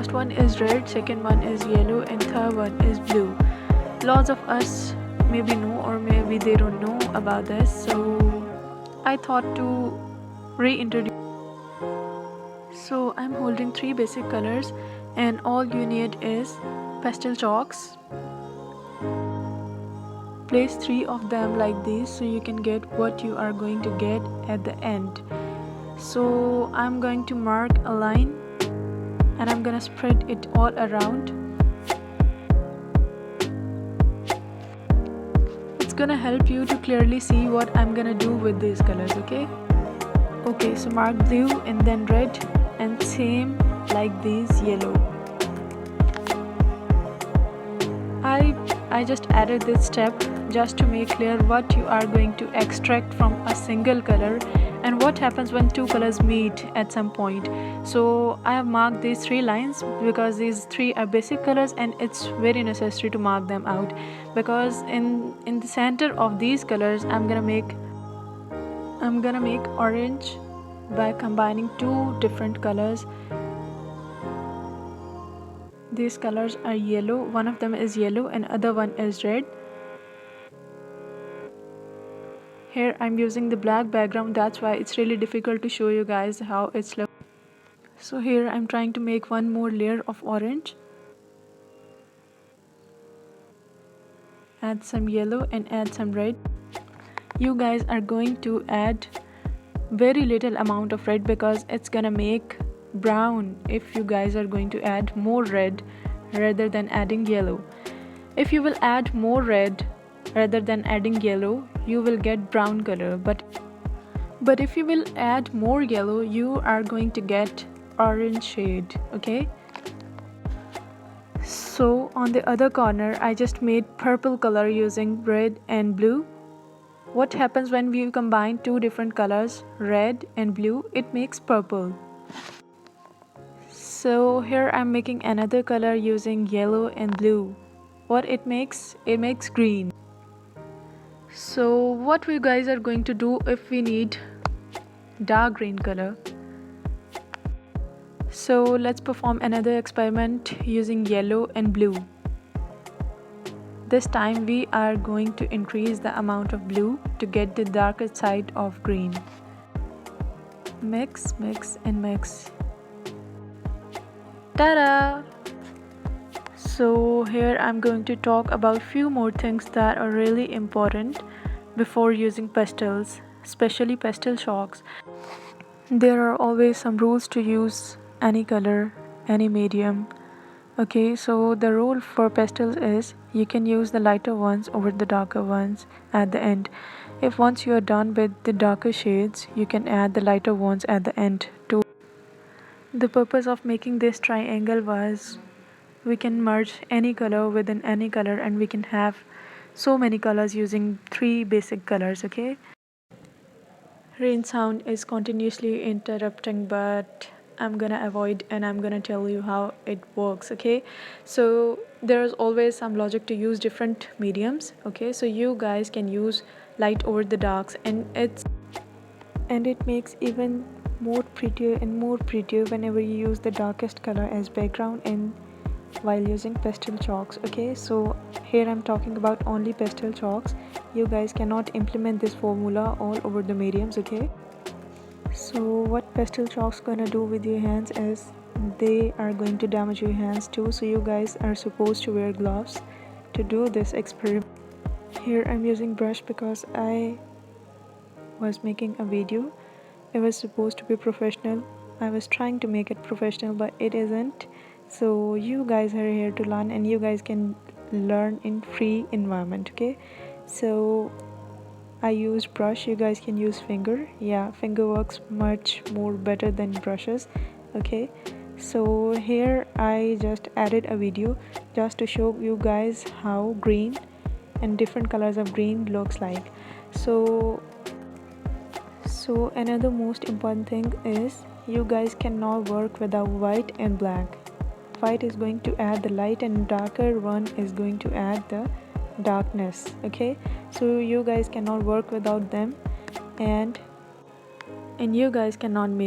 first one is red, second one is yellow, and third one is blue. Lots of us maybe know or maybe they don't know about this, so I thought to reintroduce. So I'm holding three basic colors, and all you need is pastel chalks. Place three of them like this so you can get what you are going to get at the end. So I'm going to mark a line and I'm gonna spread it all around. It's gonna help you to clearly see what I'm gonna do with these colors, okay? Okay, so mark blue and then red, and same like this yellow. I just added this step just to make clear what you are going to extract from a single color and what happens when two colors meet at some point. So I have marked these three lines because these three are basic colors, and it's very necessary to mark them out because in the center of these colors I'm gonna make orange by combining two different colors. These colors are yellow, one of them is yellow and other one is red. Here I'm using the black background, that's why it's really difficult to show you guys how it's look. So here I'm trying to make one more layer of orange. Add some yellow and add some red. You guys are going to add very little amount of red because it's gonna make brown if you guys are going to add more red rather than adding yellow. If you will add more red rather than adding yellow, you will get brown color, but if you will add more yellow, you are going to get orange shade, okay? So on the other corner I just made purple color using red and blue. What happens when we combine two different colors, red and blue? It makes purple. So here I'm making another color using yellow and blue. What it makes? It makes green. So what we guys are going to do if we need dark green color? So let's perform another experiment using yellow and blue. This time we are going to increase the amount of blue to get the darker side of green. Mix, mix and mix. Ta-da! So here I'm going to talk about few more things that are really important before using pastels, especially pastel chalks. There are always some rules to use any color, any medium. Okay, so the rule for pastels is you can use the lighter ones over the darker ones at the end. If once you are done with the darker shades, you can add the lighter ones at the end too. The purpose of making this triangle was we can merge any color within any color and we can have so many colors using three basic colors, okay? Rain sound is continuously interrupting, but I'm gonna avoid and I'm gonna tell you how it works, okay? So there's always some logic to use different mediums, okay? So you guys can use light over the darks, and it makes even more prettier and more prettier whenever you use the darkest color as background and while using pastel chalks, okay? So here I'm talking about only pastel chalks. You guys cannot implement this formula all over the mediums, okay? So what pastel chalks gonna do with your hands is they are going to damage your hands too, so you guys are supposed to wear gloves to do this experiment. Here I'm using brush because I was making a video. It was supposed to be professional. I was trying to make it professional, but it isn't. So you guys are here to learn, and you guys can learn in free environment, okay? So I used brush, you guys can use finger. Yeah, finger works much more better than brushes, okay? So here I just added a video just to show you guys how green and different colors of green looks like. So another most important thing is you guys cannot work without white and black. White is going to add the light and darker one is going to add the darkness, okay? So you guys cannot work without them, and you guys cannot make